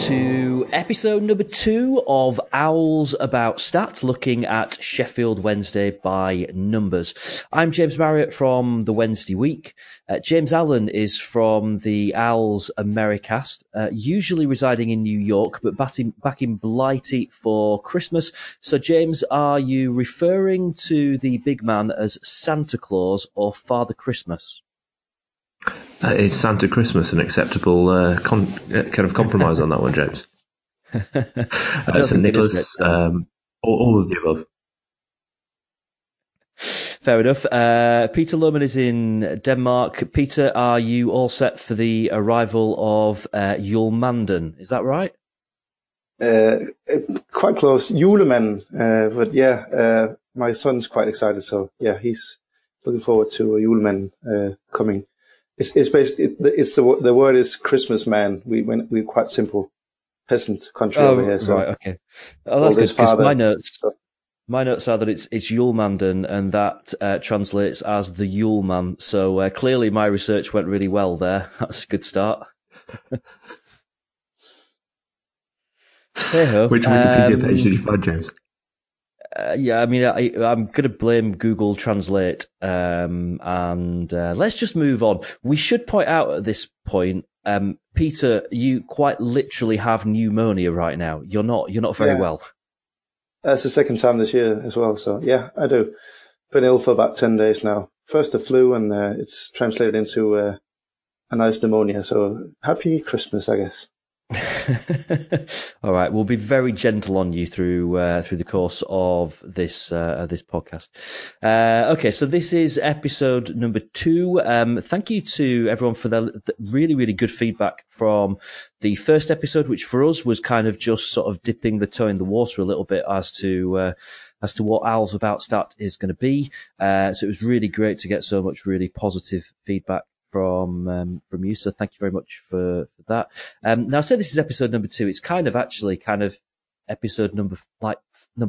to episode number 2 of Owls About Stat, looking at Sheffield Wednesday by numbers. I'm James Marriott from the Wednesday Week. James Allen is from the Owls Americast, usually residing in New York, but back in Blighty for Christmas. So, James, are you referring to the big man as Santa Claus or Father Christmas? Is Santa Christmas an acceptable kind of compromise on that one, James? St. Nicholas, all of the above. Fair enough. Peter Lohman is in Denmark. Peter, are you all set for the arrival of Julemanden? Is that right? Quite close. Julemanden, but yeah, my son's quite excited, so yeah, he's looking forward to Julemanden coming. It's basically the word is Christmas man. We're quite simple peasant country over here. So right, okay. Oh, that's good, because my notes are that it's Julemanden, and that translates as the Yule man. So clearly my research went really well there. That's a good start. Hey-ho. Which Wikipedia page did you find, James? Yeah, I mean, I'm going to blame Google Translate, and let's just move on. We should point out at this point, Peter, you quite literally have pneumonia right now. You're not very well. That's the second time this year as well. So yeah, I do. Been ill for about 10 days now. First the flu, and it's translated into a nice pneumonia. So happy Christmas, I guess. All right, we'll be very gentle on you through the course of this podcast. Okay, so this is episode number 2. Thank you to everyone for the really, really good feedback from the first episode, which for us was kind of just sort of dipping the toe in the water a little bit as to what Owls About Stat is going to be. So it was really great to get so much really positive feedback from you, so thank you very much for that. Now, I said this is episode number 2. It's kind of episode number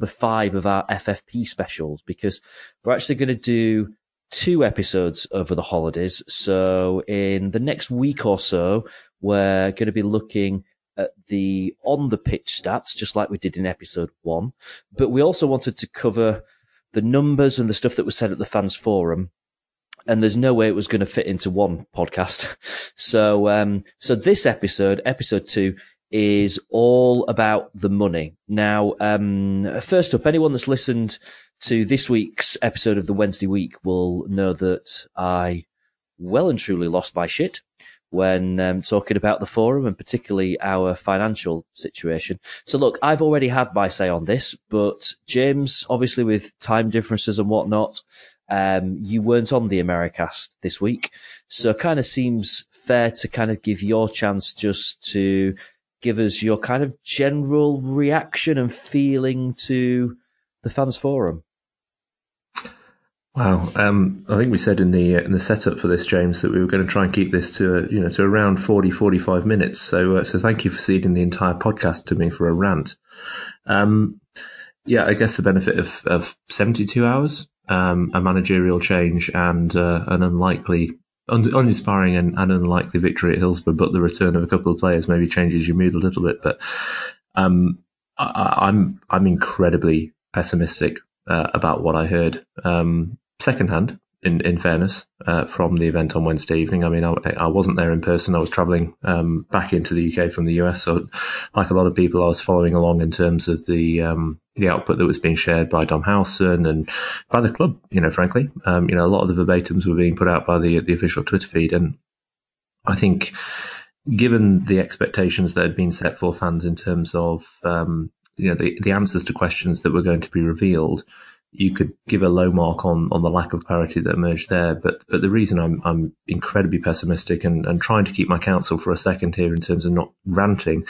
5 of our FFP specials, because we're actually going to do 2 episodes over the holidays. So in the next week or so, we're going to be looking at the on the pitch stats, just like we did in episode 1. But we also wanted to cover the numbers and the stuff that was said at the fans forum. And there's no way it was going to fit into one podcast. So this episode 2, is all about the money. Now, first up, anyone that's listened to this week's episode of the Wednesday Week will know that I well and truly lost my shit when talking about the forum, and particularly our financial situation. So look, I've already had my say on this, but James, obviously with time differences and whatnot, you weren't on the Americast this week, so it kind of seems fair to kind of give your chance just to give us your kind of general reaction and feeling to the fans forum. Wow, I think we said in the setup for this, James, that we were going to try and keep this to around 40-45 minutes. So thank you for ceding the entire podcast to me for a rant. Yeah, I guess the benefit of 72 hours. A managerial change and an uninspiring and unlikely victory at Hillsborough, but the return of a couple of players maybe changes your mood a little bit. But I'm incredibly pessimistic about what I heard secondhand. In fairness, from the event on Wednesday evening. I mean, I wasn't there in person. I was travelling back into the UK from the US. So, like a lot of people, I was following along in terms of the output that was being shared by Dom Howson and by the club. Frankly, a lot of the verbatims were being put out by the official Twitter feed, and I think, given the expectations that had been set for fans in terms of the answers to questions that were going to be revealed, you could give a low mark on the lack of clarity that emerged there. But the reason I'm incredibly pessimistic and trying to keep my counsel for a second here in terms of not ranting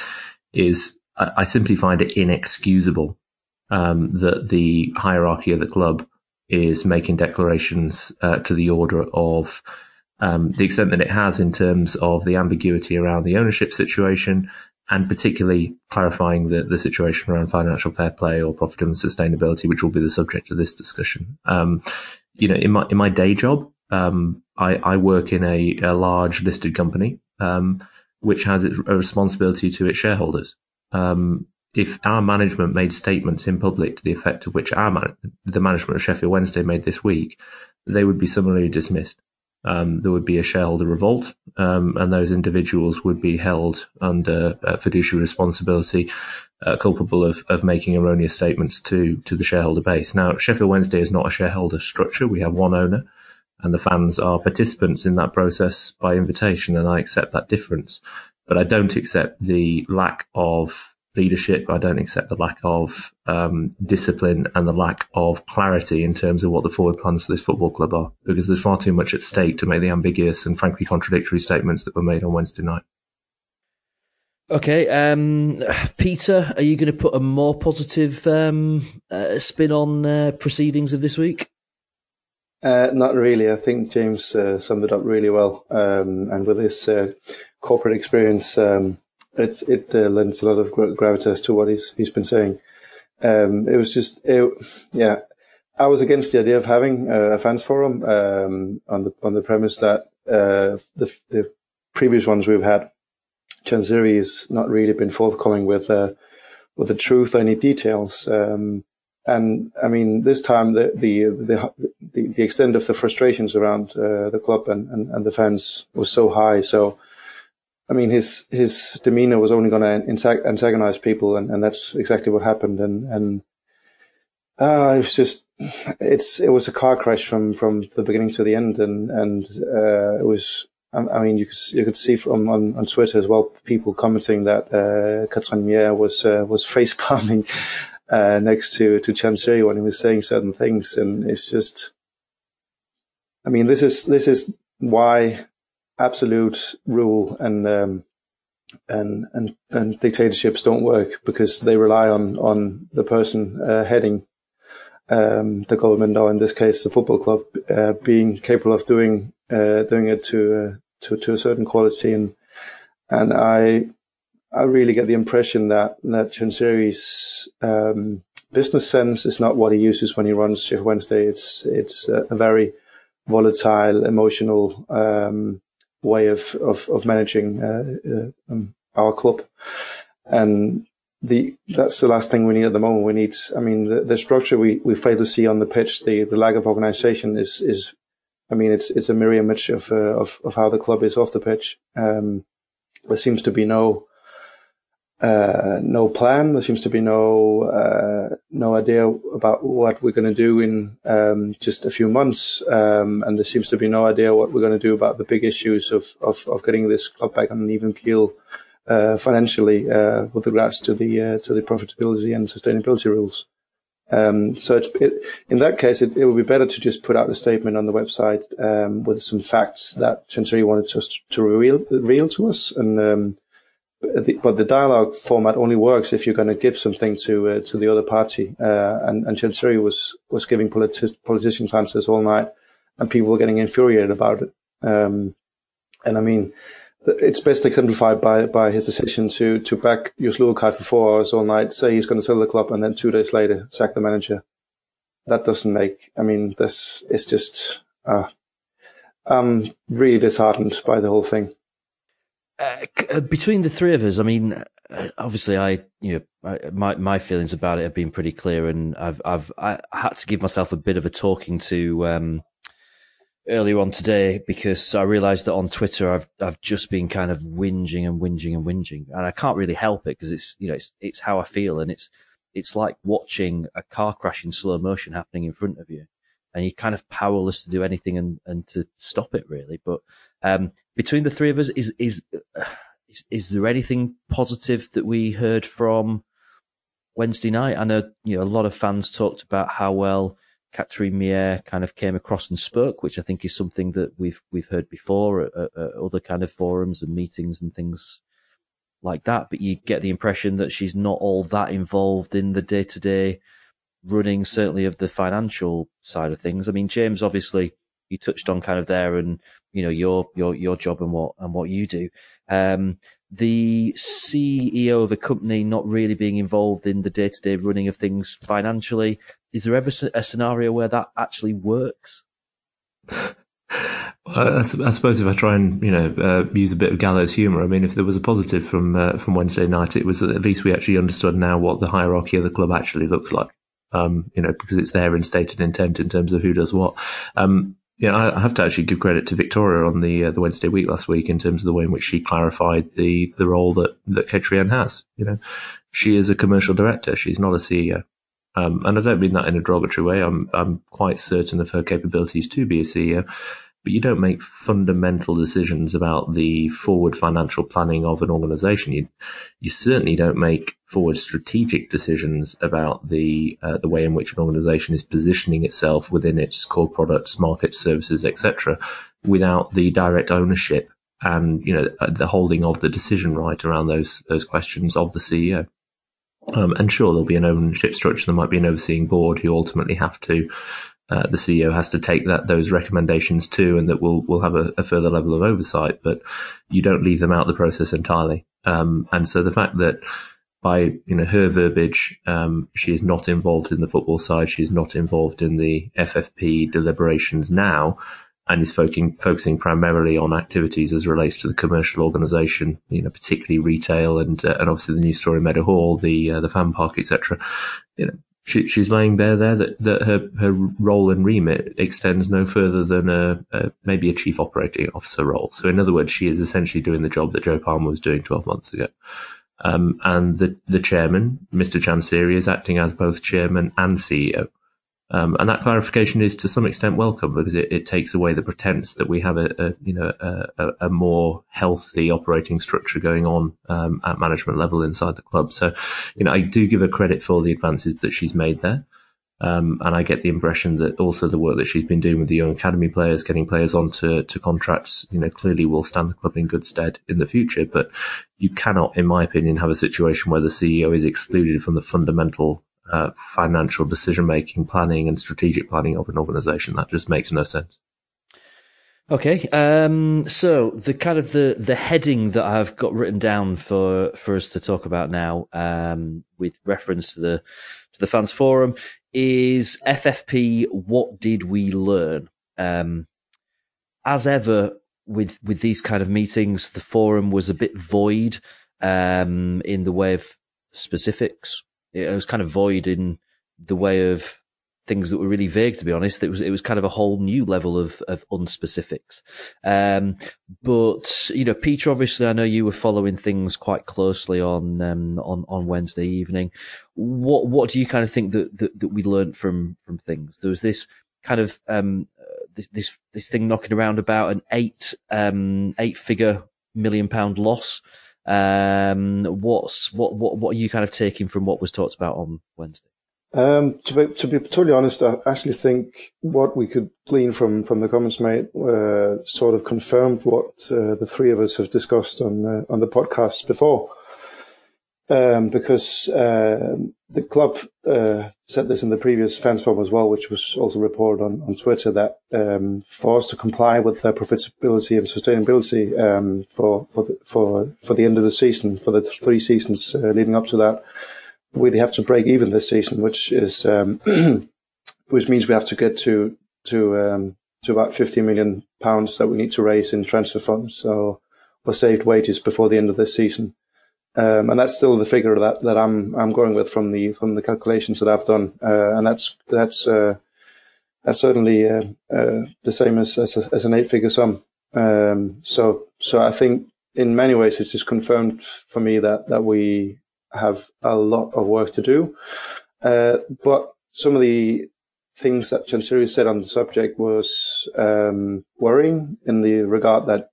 is I simply find it inexcusable that the hierarchy of the club is making declarations to the order of the extent that it has in terms of the ambiguity around the ownership situation, and particularly clarifying the situation around financial fair play or profit and sustainability, which will be the subject of this discussion. In my day job, I work in a large listed company, which has a responsibility to its shareholders. If our management made statements in public to the effect of which the management of Sheffield Wednesday made this week, they would be summarily dismissed. There would be a shareholder revolt, and those individuals would be held under fiduciary responsibility, culpable of making erroneous statements to the shareholder base. Now, Sheffield Wednesday is not a shareholder structure. We have one owner, and the fans are participants in that process by invitation, and I accept that difference. But I don't accept the lack of leadership. I don't accept the lack of discipline and the lack of clarity in terms of what the forward plans for this football club are, because there's far too much at stake to make the ambiguous and frankly contradictory statements that were made on Wednesday night. Okay, Peter, are you going to put a more positive spin on proceedings of this week? Not really. I think James summed it up really well. And with his corporate experience, it lends a lot of gravitas to what he's been saying. It was just, I was against the idea of having a fans forum on the premise that the previous ones we've had, Chansiri has not really been forthcoming with the truth or any details. And I mean, this time the extent of the frustrations around the club and the fans was so high. So, I mean, his demeanor was only going to antagonize people, and that's exactly what happened. And it was just, it was a car crash from the beginning to the end, and it was. I mean, you could see from on Twitter as well, people commenting that Katrin Mier was face palming next to Chansiri when he was saying certain things, and it's just. I mean, this is why absolute rule and dictatorships don't work, because they rely on the person heading the government, or in this case the football club, being capable of doing it to a certain quality, and I really get the impression that Chansiri's business sense is not what he uses when he runs Sheffield Wednesday. It's a very volatile, emotional way of managing our club, and that's the last thing we need at the moment. We need, I mean, the structure we fail to see on the pitch, the lack of organisation is, I mean, it's a mirror image of how the club is off the pitch. There seems to be no plan. There seems to be no idea about what we're going to do in just a few months, and there seems to be no idea what we're going to do about the big issues of getting this club back on an even keel financially, with regards to the profitability and sustainability rules. So in that case, it would be better to just put out a statement on the website with some facts that Chansiri wanted us to reveal to us, and. But the dialogue format only works if you're going to give something to the other party. And Chansiri was giving politicians answers all night, and people were getting infuriated about it. And I mean, it's best exemplified by his decision to back Jus Luakai for 4 hours all night, say he's going to sell the club, and then 2 days later sack the manager. That doesn't make. I mean, it's just. I'm really disheartened by the whole thing. Between the three of us, I mean, obviously, my feelings about it have been pretty clear, and I had to give myself a bit of a talking to earlier on today, because I realised that on Twitter I've just been kind of whinging, and I can't really help it, because it's how I feel, and it's like watching a car crash in slow motion happening in front of you, and you're kind of powerless to do anything and to stop it, really. But between the three of us, is there anything positive that we heard from Wednesday night? I know a lot of fans talked about how well Catherine Mier kind of came across and spoke, which I think is something that we've heard before at other kind of forums and meetings and things like that. But you get the impression that she's not all that involved in the day-to-day running, certainly of the financial side of things. I mean, James, obviously, you touched on kind of there, and your job and what you do. The CEO of a company not really being involved in the day-to-day running of things financially. Is there ever a scenario where that actually works? I suppose if I try and use a bit of gallows humour, I mean, if there was a positive from Wednesday night, it was that at least we actually understood now what the hierarchy of the club actually looks like. Because it's there in stated intent in terms of who does what. I have to actually give credit to Victoria on the Wednesday week last week in terms of the way in which she clarified the role that Ketrian has. She is a commercial director. She's not a CEO. And I don't mean that in a derogatory way. I'm quite certain of her capabilities to be a CEO. But you don't make fundamental decisions about the forward financial planning of an organisation. You certainly don't make forward strategic decisions about the way in which an organisation is positioning itself within its core products, market services, etc., without the direct ownership and the holding of the decision right around those questions of the CEO. And sure, there'll be an ownership structure. There might be an overseeing board who ultimately have to. The CEO has to take those recommendations too, and that will have a further level of oversight, but you don't leave them out of the process entirely. And so the fact that by her verbiage, she is not involved in the football side, she is not involved in the FFP deliberations now, and is focusing primarily on activities as relates to the commercial organisation, particularly retail and obviously the new store in Meadow Hall, the fan park, etc. She's laying bare there that her role and remit extends no further than maybe a chief operating officer role. So in other words, she is essentially doing the job that Joe Palmer was doing 12 months ago. And the chairman, Mr. Chansiri, is acting as both chairman and CEO. And that clarification is to some extent welcome because it takes away the pretense that we have a more healthy operating structure going on at management level inside the club. So, I do give her credit for the advances that she's made there. And I get the impression that also the work that she's been doing with the young academy players, getting players onto contracts, clearly will stand the club in good stead in the future. But you cannot, in my opinion, have a situation where the CEO is excluded from the fundamental financial decision-making, planning and strategic planning of an organisation. That just makes no sense. Okay, so the kind of the heading that I've got written down for us to talk about now, with reference to the fans forum, is FFP. What did we learn? As ever with these kind of meetings, the forum was a bit void in the way of specifics. It was kind of void in the way of things that were really vague, to be honest. It was kind of a whole new level of unspecifics. But, Peter, obviously, I know you were following things quite closely on Wednesday evening. What do you kind of think that we learned from things? There was this kind of, this thing knocking around about an eight-figure £1 million loss. What are you kind of taking from what was talked about on Wednesday? To be totally honest, I actually think what we could glean from the comments made sort of confirmed what the three of us have discussed on the podcast before. Because the club said this in the previous fans forum as well, which was also reported on Twitter, that for us to comply with their profitability and sustainability for the end of the season, for the 3 seasons leading up to that, we'd have to break even this season, which is which means we have to get to about £50 million that we need to raise in transfer funds or saved wages before the end of this season. And that's still the figure that I'm going with from the calculations that I've done, and that's certainly the same as an 8-figure sum. So I think in many ways it's just confirmed for me that we have a lot of work to do. But some of the things that Chansiri said on the subject was worrying in the regard that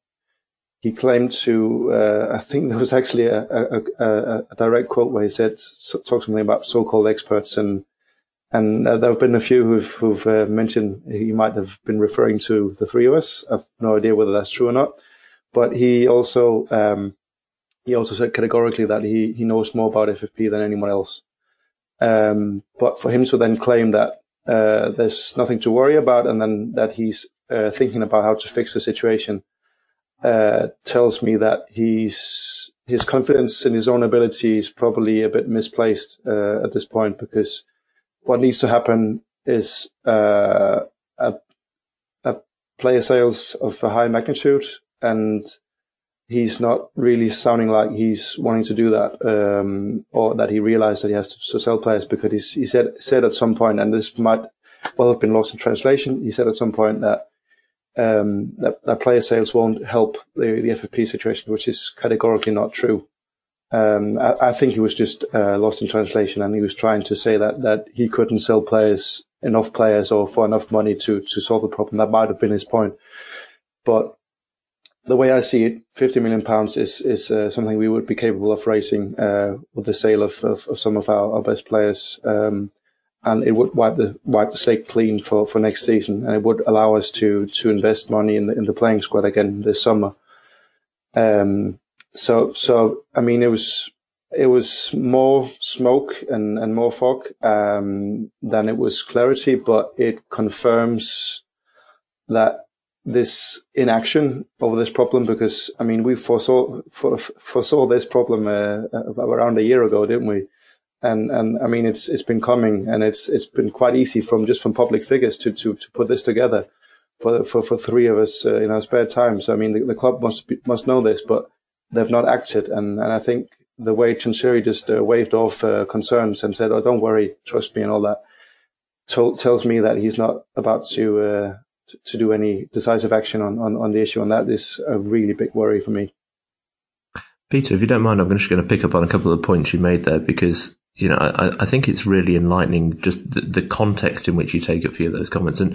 he claimed to, I think there was actually a direct quote where he said, talked something about so-called experts, and there have been a few who've mentioned he might have been referring to the three of us. I've no idea whether that's true or not, but he also said categorically that he knows more about FFP than anyone else. But for him to then claim that there's nothing to worry about, and then that he's thinking about how to fix the situation, tells me that his confidence in his own ability is probably a bit misplaced at this point, because what needs to happen is a player sales of a high magnitude, and he's not really sounding like he's wanting to do that, or that he realized that he has to sell players, because he said at some point, and this might well have been lost in translation, he said at some point that that player sales won't help the FFP situation, which is categorically not true. I think he was just lost in translation, and he was trying to say that he couldn't sell enough players or for enough money to solve the problem. That might have been his point. But the way I see it, £50 million is something we would be capable of raising with the sale of some of our best players. And it would wipe the slate clean for next season, and it would allow us to invest money in the playing squad again this summer. So I mean, it was more smoke and more fog than it was clarity, but it confirms that this inaction over this problem, because I mean, we foresaw this problem around a year ago, didn't we? And I mean, it's been coming, and it's been quite easy from public figures to put this together for three of us in our spare time. So I mean, the club must know this, but they've not acted. And I think the way Chansiri just waved off concerns and said, "Oh, don't worry, trust me," and all that, tells me that he's not about to do any decisive action on the issue. And that is a really big worry for me. Peter, if you don't mind, I'm just going to pick up on a couple of points you made there, because I think it's really enlightening just the context in which you take a few of those comments. And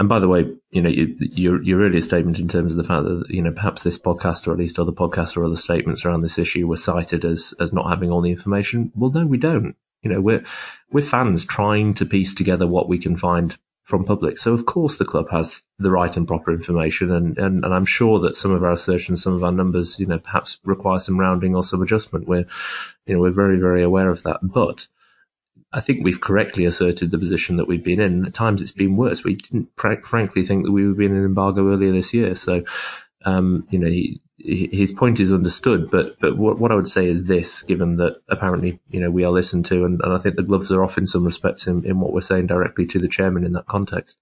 by the way, your earlier statement in terms of the fact that, perhaps this podcast, or at least other podcasts or other statements around this issue, were cited as not having all the information. Well, no, we don't. We're fans trying to piece together what we can find from public. So of course the club has the right and proper information, and I'm sure that some of our assertions, some of our numbers, perhaps require some rounding or some adjustment. We're very, very aware of that. But I think we've correctly asserted the position that we've been in. At times it's been worse. We didn't frankly think that we would be in an embargo earlier this year. So, his point is understood, but what I would say is this, given that apparently, we are listened to, and I think the gloves are off in some respects in what we're saying directly to the chairman in that context.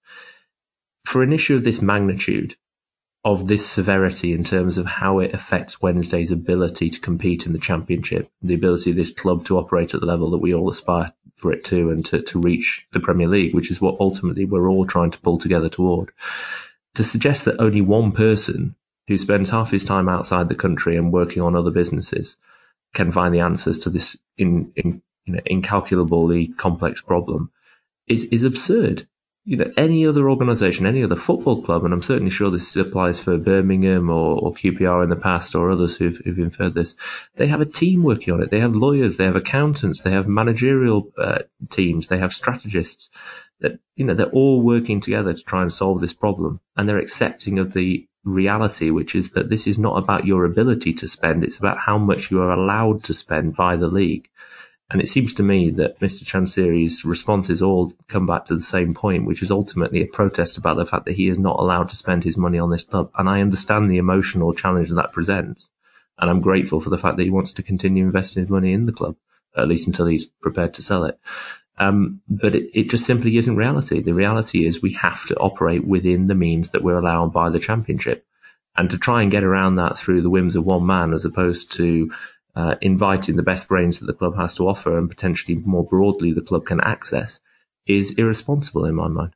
For an issue of this magnitude, of this severity in terms of how it affects Wednesday's ability to compete in the Championship, the ability of this club to operate at the level that we all aspire for it to, and to reach the Premier League, which is what ultimately we're all trying to pull together toward. To suggest that only one person who spends half his time outside the country and working on other businesses can find the answers to this incalculably complex problem is absurd. Any other organisation, any other football club, and I'm certainly sure this applies for Birmingham or QPR in the past, or others who've inferred this, they have a team working on it. They have lawyers, they have accountants, they have managerial teams, they have strategists. That they're all working together to try and solve this problem, and they're accepting of the reality, which is that this is not about your ability to spend, it's about how much you are allowed to spend by the league. And it seems to me that Mr. Chansiri's responses all come back to the same point, which is ultimately a protest about the fact that he is not allowed to spend his money on this club. And I understand the emotional challenge that presents, and I'm grateful for the fact that he wants to continue investing his money in the club, at least until he's prepared to sell it. But it just simply isn't reality. The reality is we have to operate within the means that we're allowed by the Championship. And to try and get around that through the whims of one man, as opposed to inviting the best brains that the club has to offer, and potentially more broadly the club can access, is irresponsible in my mind.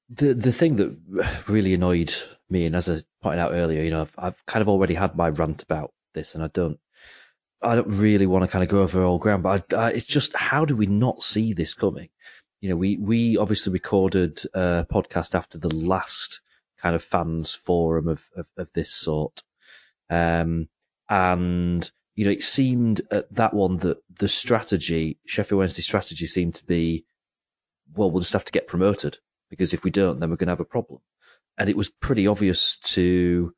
The thing that really annoyed me, and as I pointed out earlier, I've kind of already had my rant about this, and I don't really want to kind of go over all ground, but it's just, how do we not see this coming? We obviously recorded a podcast after the last kind of fans forum of this sort. And, it seemed at that one that the strategy, Sheffield Wednesday strategy, seemed to be, well, we'll just have to get promoted, because if we don't, then we're going to have a problem. And it was pretty obvious to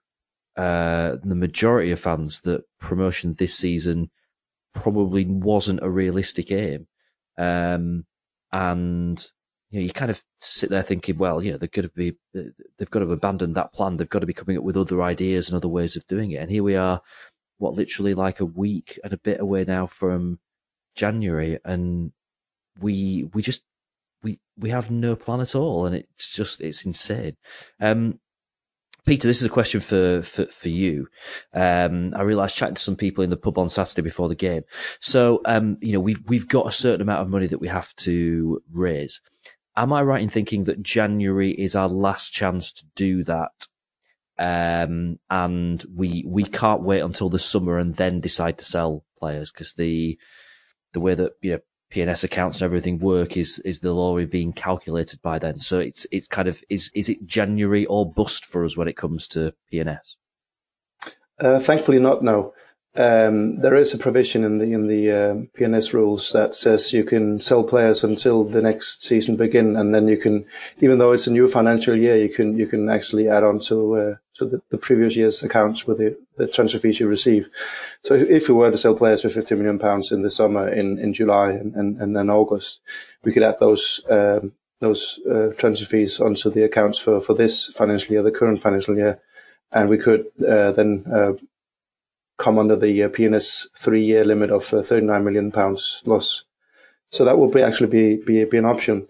the majority of fans that promotion this season probably wasn't a realistic aim. And you kind of sit there thinking, well, they've got to have abandoned that plan. They've got to be coming up with other ideas and other ways of doing it. And here we are, literally like a week and a bit away now from January, and we we have no plan at all, and it's insane. Peter, this is a question for you. I realised chatting to some people in the pub on Saturday before the game. So, we've got a certain amount of money that we have to raise. Am I right in thinking that January is our last chance to do that? And we can't wait until the summer and then decide to sell players, because the way that, P&S accounts and everything work is they'll already been calculated by then. So it's kind of, is it January or bust for us when it comes to P&S? Thankfully not, no. There is a provision in the P&S rules that says you can sell players until the next season begin, and then you can, even though it's a new financial year, you can actually add on to the previous year's accounts with the transfer fees you receive. So if we were to sell players for £50 million in the summer, in July and then August, we could add those transfer fees onto the accounts for this financial year, the current financial year, and we could then come under the P&S 3-year limit of £39 million loss. So that will actually be an option.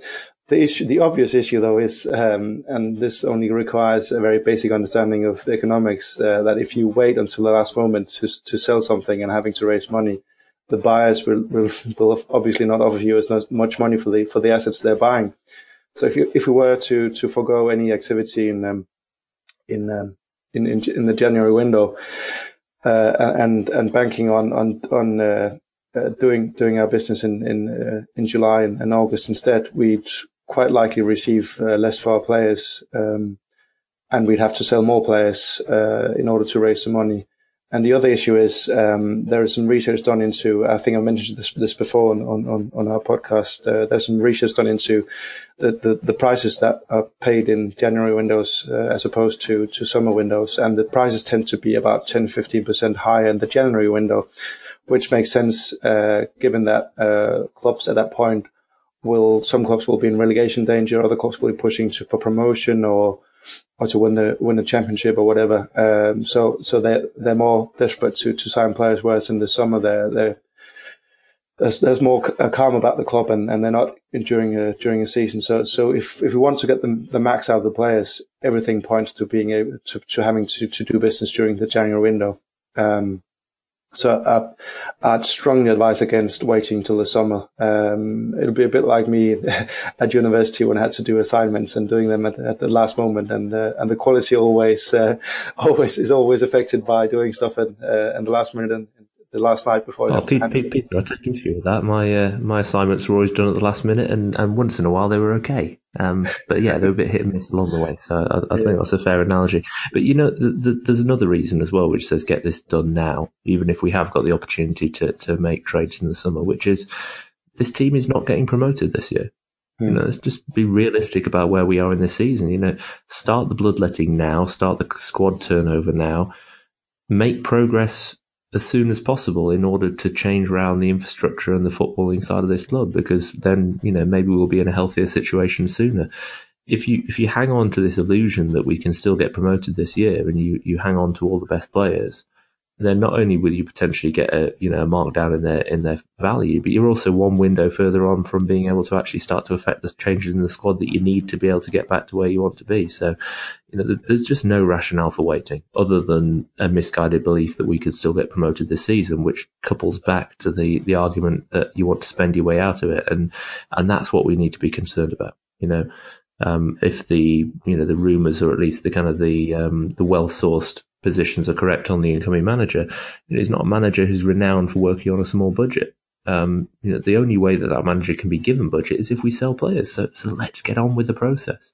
The obvious issue, though, is, and this only requires a very basic understanding of economics, that if you wait until the last moment to sell something and having to raise money, the buyers will obviously not offer you as much money for the assets they're buying. So if we were to forego any activity in the January window, and banking on doing our business in July and August instead, we'd quite likely receive less for our players, and we'd have to sell more players in order to raise the money. And the other issue is there is some research done into, I think I mentioned this before on our podcast, there's some research done into the prices that are paid in January windows as opposed to summer windows. And the prices tend to be about 10-15% higher in the January window, which makes sense given that clubs at that point some clubs will be in relegation danger, other clubs will be pushing for promotion or to win the championship or whatever. So they're more desperate to sign players, whereas in the summer there's more calm about the club and they're not during a season. So if we want to get the max out of the players, everything points to being able to having to do business during the January window. So I'd strongly advise against waiting till the summer. It'll be a bit like me at university when I had to do assignments and doing them at the last moment, and the quality is always affected by doing stuff at the last minute and the last night before. Peter, I take issue with that. My assignments were always done at the last minute, and once in a while they were okay. But yeah, they were a bit hit and miss along the way. So I think that's a fair analogy. But there's another reason as well, which says get this done now, even if we have got the opportunity to make trades in the summer, which is this team is not getting promoted this year. Let's just be realistic about where we are in this season. Start the bloodletting now, start the squad turnover now, make progress as soon as possible in order to change around the infrastructure and the footballing side of this club, because then, maybe we'll be in a healthier situation sooner. If you hang on to this illusion that we can still get promoted this year and you hang on to all the best players, then not only will you potentially get a markdown in their value, but you're also one window further on from being able to actually start to affect the changes in the squad that you need to be able to get back to where you want to be. So, there's just no rationale for waiting other than a misguided belief that we could still get promoted this season, which couples back to the argument that you want to spend your way out of it. And that's what we need to be concerned about. If the rumours, or at least the kind of the well-sourced positions are correct on the incoming manager, he's not a manager who's renowned for working on a small budget. The only way that manager can be given budget is if we sell players. So let's get on with the process.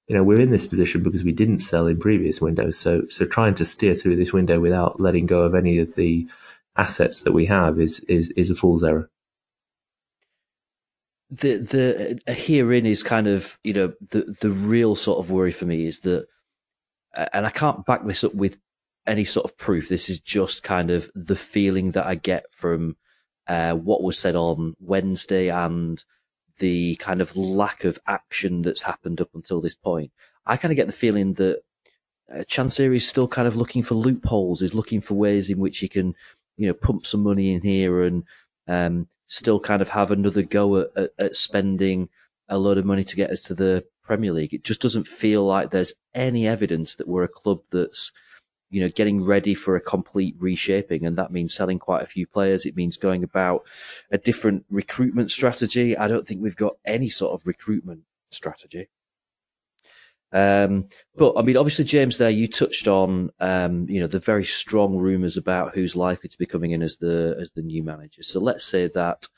We're in this position because we didn't sell in previous windows. So trying to steer through this window without letting go of any of the assets that we have is a fool's error. The herein is kind of, the real sort of worry for me is that, and I can't back this up with any sort of proof. This is just kind of the feeling that I get from what was said on Wednesday and the kind of lack of action that's happened up until this point. I kind of get the feeling that Chansiri is still kind of looking for loopholes, is looking for ways in which he can, pump some money in here and still kind of have another go at spending a load of money to get us to the Premier League. It just doesn't feel like there's any evidence that we're a club that's, getting ready for a complete reshaping. And that means selling quite a few players. It means going about a different recruitment strategy. I don't think we've got any sort of recruitment strategy. But I mean, obviously, James, there you touched on, the very strong rumours about who's likely to be coming in as the new manager. So let's say that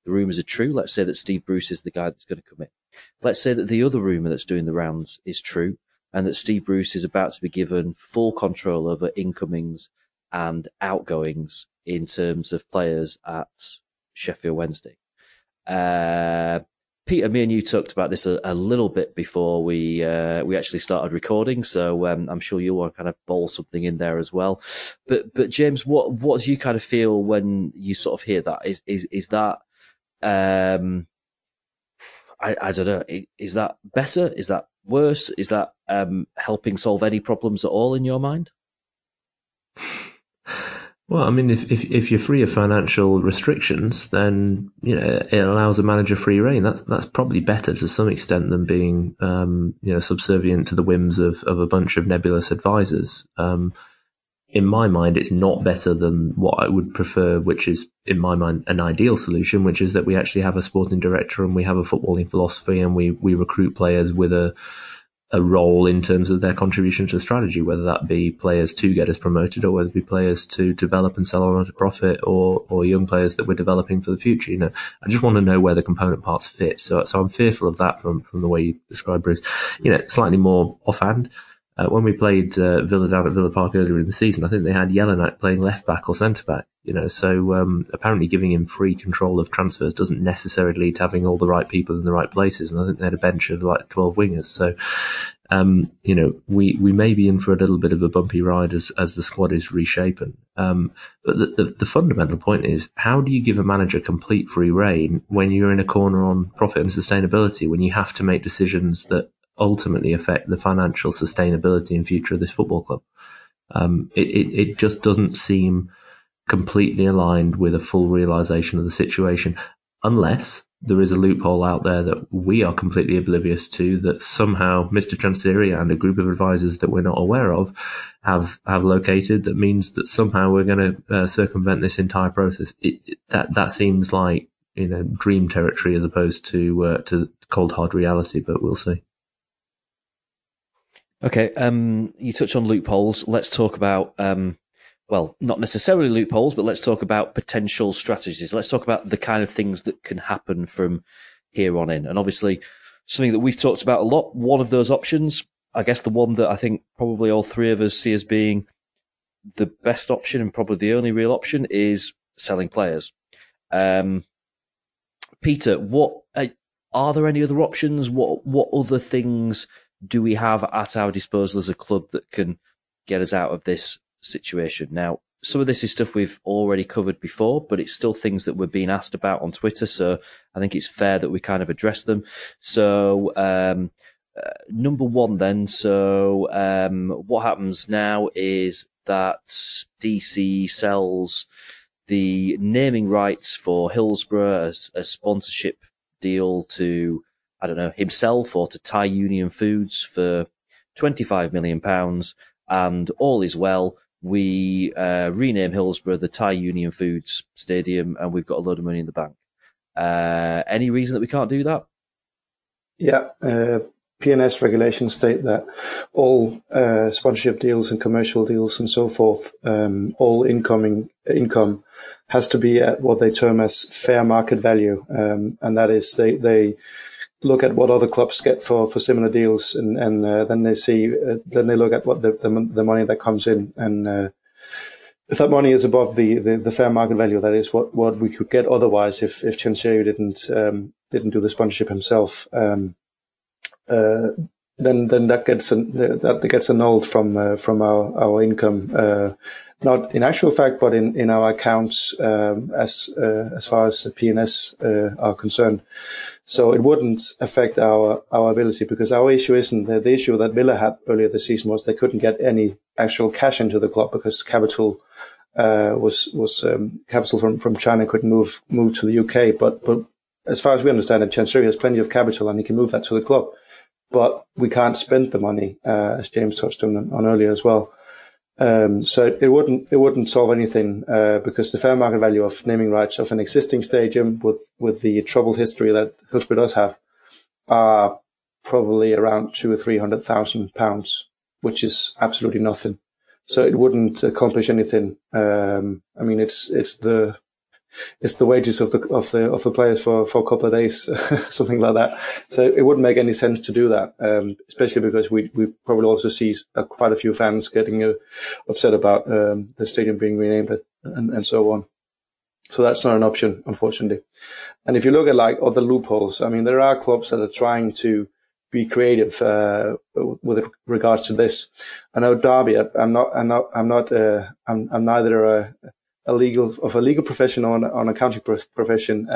the rumours are true. Let's say that Steve Bruce is the guy that's going to come in. Let's say that the other rumour that's doing the rounds is true, and that Steve Bruce is about to be given full control over incomings and outgoings in terms of players at Sheffield Wednesday. Peter, me and you talked about this a little bit before we actually started recording, so I'm sure you'll want to kind of bowl something in there as well. But James, what do you kind of feel when you sort of hear that? Is that I don't know? Is that better? Is that worse? Is that helping solve any problems at all in your mind? Well, I mean, if you're free of financial restrictions, then it allows a manager free rein. That's probably better to some extent than being subservient to the whims of a bunch of nebulous advisors. In my mind, it's not better than what I would prefer, which is, in my mind, an ideal solution, which is that we actually have a sporting director and we have a footballing philosophy and we recruit players with a role in terms of their contribution to strategy, whether that be players to get us promoted or whether it be players to develop and sell on at a profit or young players that we're developing for the future. I just want to know where the component parts fit. So I'm fearful of that from the way you described Bruce. Slightly more offhand. When we played Villa down at Villa Park earlier in the season, I think they had Jelinek playing left back or centre back. So apparently giving him free control of transfers doesn't necessarily lead to having all the right people in the right places. And I think they had a bench of like 12 wingers. So we may be in for a little bit of a bumpy ride as the squad is reshapen. But the fundamental point is, how do you give a manager complete free rein when you're in a corner on profit and sustainability, when you have to make decisions that ultimately affect the financial sustainability and future of this football club? It just doesn't seem completely aligned with a full realization of the situation, unless there is a loophole out there that we are completely oblivious to, that somehow Mr. Chansiri and a group of advisors that we're not aware of have located, that means that somehow we're going to circumvent this entire process. That seems like dream territory as opposed to cold hard reality, but we'll see. Okay, you touched on loopholes. Let's talk about, not necessarily loopholes, but let's talk about potential strategies. Let's talk about the kind of things that can happen from here on in. And obviously, something that we've talked about a lot, one of those options, I guess the one that I think probably all three of us see as being the best option and probably the only real option, is selling players. Peter, are there any other options? What other things do we have at our disposal as a club that can get us out of this situation? Now, some of this is stuff we've already covered before, but it's still things that we're being asked about on Twitter, so I think it's fair that we kind of address them. So, number one then, what happens now is that DC sells the naming rights for Hillsborough as a sponsorship deal to, I don't know, himself or to Thai Union Foods for £25 million, and all is well. We rename Hillsborough the Thai Union Foods Stadium, and we've got a load of money in the bank. Any reason that we can't do that? Yeah, P&S regulations state that all sponsorship deals and commercial deals and so forth, all income has to be at what they term as fair market value, and that is they look at what other clubs get for similar deals, and then they look at what the money that comes in, and if that money is above the fair market value, that is what we could get otherwise if Chansiri didn't do the sponsorship himself. Then that gets annulled from our income, not in actual fact, but in our accounts as far as P&S are concerned. So it wouldn't affect our ability, because our issue isn't the issue that Villa had earlier this season was they couldn't get any actual cash into the club because capital capital from China couldn't move to the UK, but as far as we understand it, Chancery has plenty of capital and he can move that to the club. But we can't spend the money, as James touched on earlier as well. So it wouldn't solve anything, because the fair market value of naming rights of an existing stadium with the troubled history that Hillsborough does have are probably around £200,000 or £300,000, which is absolutely nothing. So it wouldn't accomplish anything. I mean, it's the wages of the players for a couple of days, something like that. So it wouldn't make any sense to do that, especially because we probably also see quite a few fans getting upset about the stadium being renamed and so on. So that's not an option, unfortunately. And if you look at like other loopholes, I mean, there are clubs that are trying to be creative with regards to this. I know Derby. I'm neither a legal profession or an accounting profession,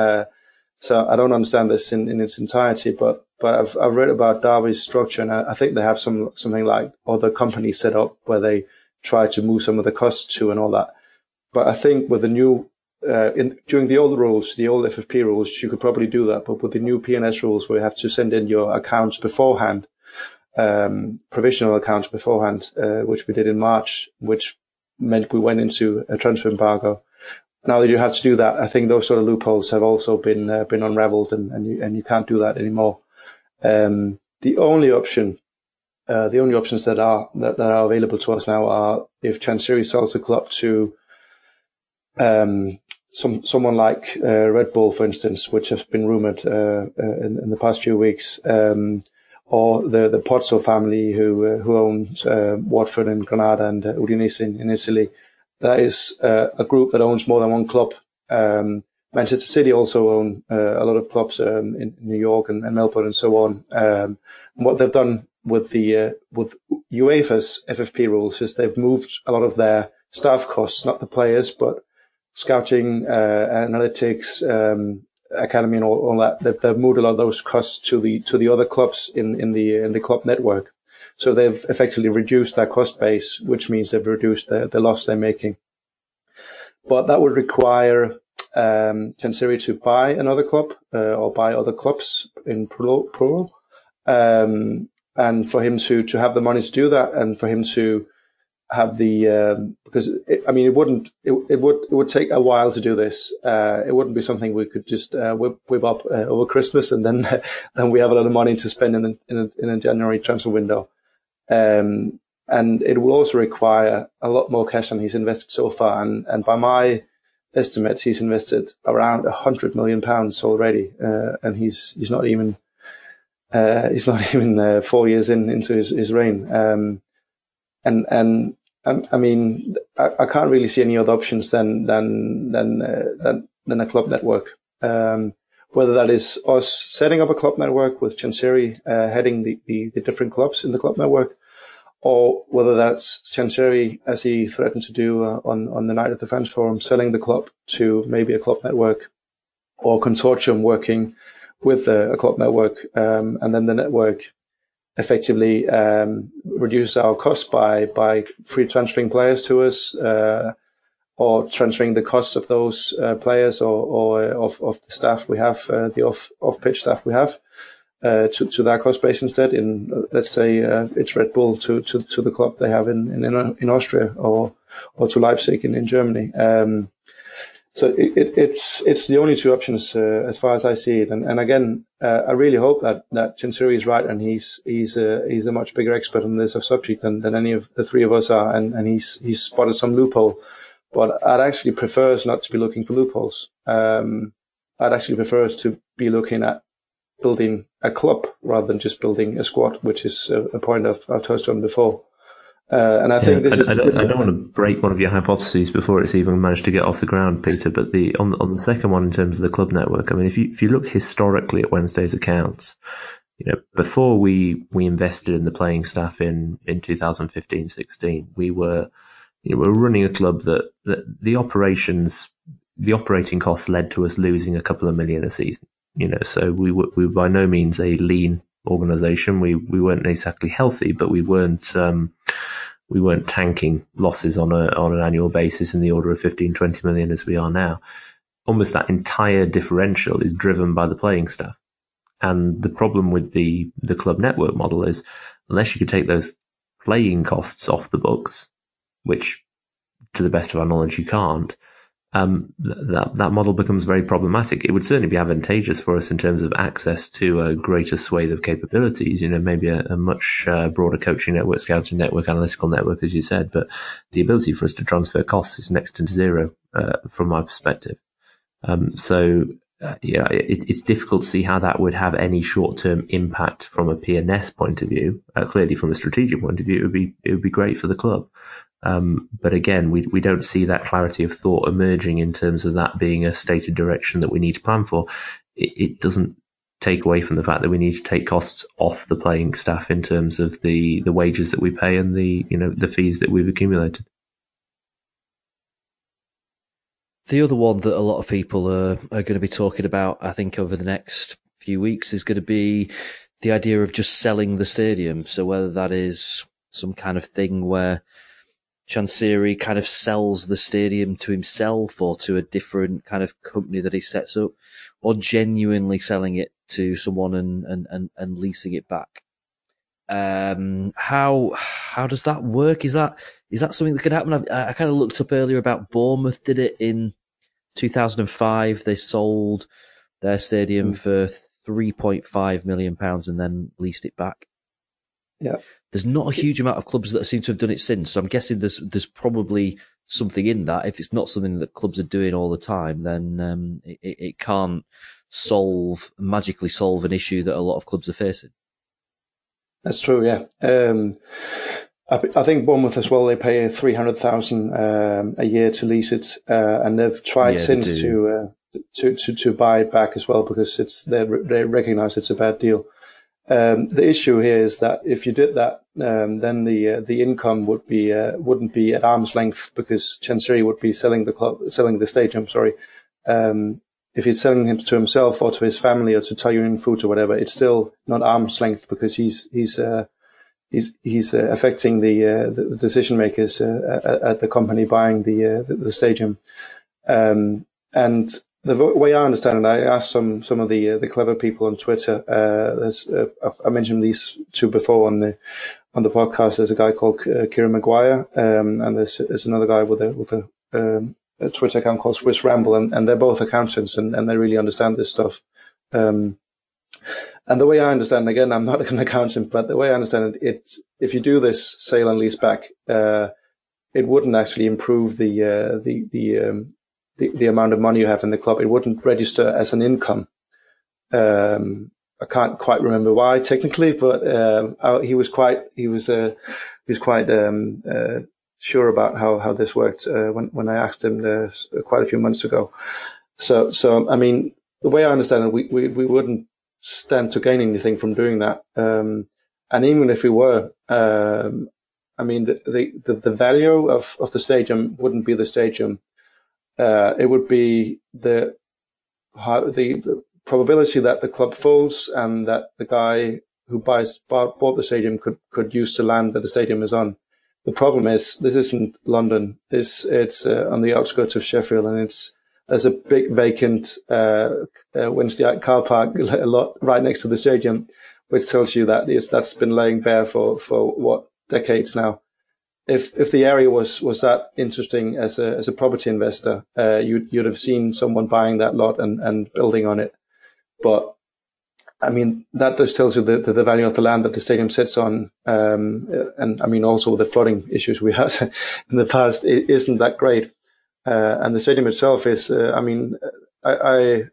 so I don't understand this in its entirety. But I've read about Derby's structure, and I think they have something like other companies set up where they try to move some of the costs to and all that. But I think with the new during the old rules, the old FFP rules, you could probably do that. But with the new PNS rules, where you have to send in your accounts beforehand, provisional accounts beforehand, which we did in March, which meant we went into a transfer embargo. Now that you have to do that, I think those sort of loopholes have also been unravelled, and you can't do that anymore. The only options that are available to us now are if Chancery sells the club to someone like Red Bull, for instance, which has been rumoured in the past few weeks, or the Pozzo family who owns Watford and Granada and Udinese in Italy. That is a group that owns more than one club. Manchester City also own a lot of clubs in New York and Melbourne and so on. What they've done with with UEFA's FFP rules is they've moved a lot of their staff costs, not the players, but scouting, analytics, academy, and all that. They've moved a lot of those costs to the other clubs in the club network. So they've effectively reduced their cost base, which means they've reduced the loss they're making. But that would require Chancery to buy another club or buy other clubs in plural, and for him to have the money to do that, and for him to have the because it would take a while to do this. It wouldn't be something we could just whip up over Christmas and then we have a lot of money to spend in a January transfer window. And it will also require a lot more cash than he's invested so far. And by my estimates, he's invested around £100 million already, and he's not even 4 years into his reign. I mean, I can't really see any other options than a club network. Whether that is us setting up a club network with Chancery heading the different clubs in the club network, or whether that's Chancery, as he threatened to do on the night of the Fans Forum, selling the club to maybe a club network or consortium working with a club network, and then the network effectively reduce our costs by free transferring players to us, or transferring the costs of those players or of the staff we have, the off-pitch staff we have, to that cost base instead. In let's say it's Red Bull to the club they have in Austria, or to Leipzig in Germany. So it's the only two options as far as I see it. And again, I really hope that Chancery is right, and he's a much bigger expert on this subject than any of the three of us are, and he's spotted some loophole. But I'd actually prefer us not to be looking for loopholes. I'd actually prefer us to be looking at building a club rather than just building a squad, which is a point I've touched on before. And I think this is. I don't want to break one of your hypotheses before it's even managed to get off the ground, Peter. But on the second one, in terms of the club network, I mean, if you look historically at Wednesday's accounts, before we invested in the playing staff in 2015-16, we were running a club that the operating costs led to us losing a couple of million a season. So we were by no means a lean organisation. We weren't exactly healthy, but we weren't tanking losses on an annual basis in the order of 15-20 million as we are now. almost that entire differential is driven by the playing staff. And the problem with the club network model is, unless you could take those playing costs off the books, which to the best of our knowledge you can't, that model becomes very problematic. It would certainly be advantageous for us in terms of access to a greater swathe of capabilities, maybe a much broader coaching network, scouting network, analytical network, as you said, but the ability for us to transfer costs is next to zero from my perspective. It's difficult to see how that would have any short-term impact from a P&S point of view. Clearly, from a strategic point of view, it would be great for the club. But again, we don't see that clarity of thought emerging in terms of that being a stated direction that we need to plan for. It doesn't take away from the fact that we need to take costs off the playing staff in terms of the wages that we pay and the fees that we've accumulated. The other one that a lot of people are going to be talking about, I think, over the next few weeks is going to be the idea of just selling the stadium. So whether that is some kind of thing where Chansiri kind of sells the stadium to himself or to a different kind of company that he sets up, or genuinely selling it to someone and leasing it back. How does that work? Is that something that could happen? I kind of looked up earlier about Bournemouth did it in 2005. They sold their stadium for £3.5 million and then leased it back. Yeah. There's not a huge amount of clubs that seem to have done it since. So I'm guessing there's probably something in that. If it's not something that clubs are doing all the time, then it can't magically solve an issue that a lot of clubs are facing. That's true, yeah. I think Bournemouth as well, they pay $300,000 a year to lease it, and they've tried since to buy it back as well, because they recognise it's a bad deal. The issue here is that if you did that, then the income wouldn't be at arm's length, because Chansiri would be selling the stadium. If he's selling him to himself or to his family or to Tayun Food or whatever, it's still not arm's length, because he's affecting the decision makers at the company buying the stadium. And the way I understand it, I asked some of the clever people on Twitter. I mentioned these two before on the podcast. There's a guy called Kieran Maguire, and there's another guy with a Twitter account called Swiss Ramble, and they're both accountants, and they really understand this stuff. And the way I understand, again, I'm not an accountant, but the way I understand it, if you do this sale and lease back, it wouldn't actually improve the amount of money you have in the club. It wouldn't register as an income. I can't quite remember why technically, but he was quite sure about how this worked when I asked him quite a few months ago. So I mean, the way I understand it, we wouldn't stand to gain anything from doing that. And even if we were, I mean, the value of the stadium wouldn't be the stadium. It would be the probability that the club folds and that the guy who bought the stadium could use the land that the stadium is on. The problem is, this isn't London. It's on the outskirts of Sheffield, and there's a big vacant Wednesday car park a lot right next to the stadium, which tells you that that's been laying bare for what, decades now. If the area was that interesting as a property investor, you'd have seen someone buying that lot and building on it. But I mean, that just tells you the value of the land that the stadium sits on, and I mean also the flooding issues we had in the past, it isn't that great. And the stadium itself is, I mean, I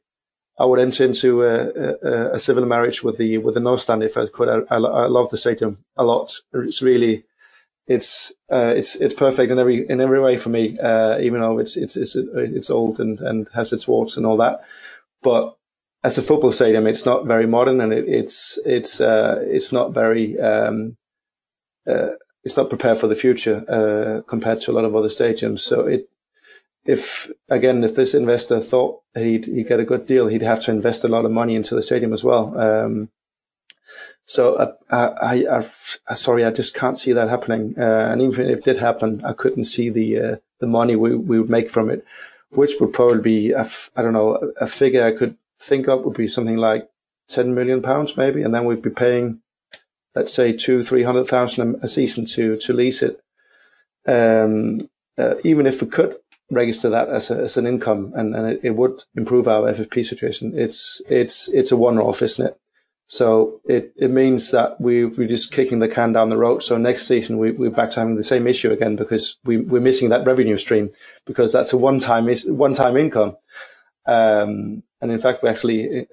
would enter into a civil marriage with the North Stand if I could. I love the stadium a lot. It's really. It's perfect in every way for me, even though it's old and has its warts and all that. But as a football stadium, it's not very modern, and it's not very it's not prepared for the future compared to a lot of other stadiums. So if this investor thought he'd get a good deal, he'd have to invest a lot of money into the stadium as well. So sorry, I just can't see that happening. And even if it did happen, I couldn't see the money we would make from it. which would probably be, I don't know, a figure I could think of would be something like £10 million maybe. And then we'd be paying, let's say, 200,000-300,000 a season to lease it. Even if we could register that as an income, and it would improve our FFP situation, it's a one-off, isn't it? So it means that we're just kicking the can down the road. So next season we're back to having the same issue again, because we're missing that revenue stream, because that's a one-time income. And in fact, we actually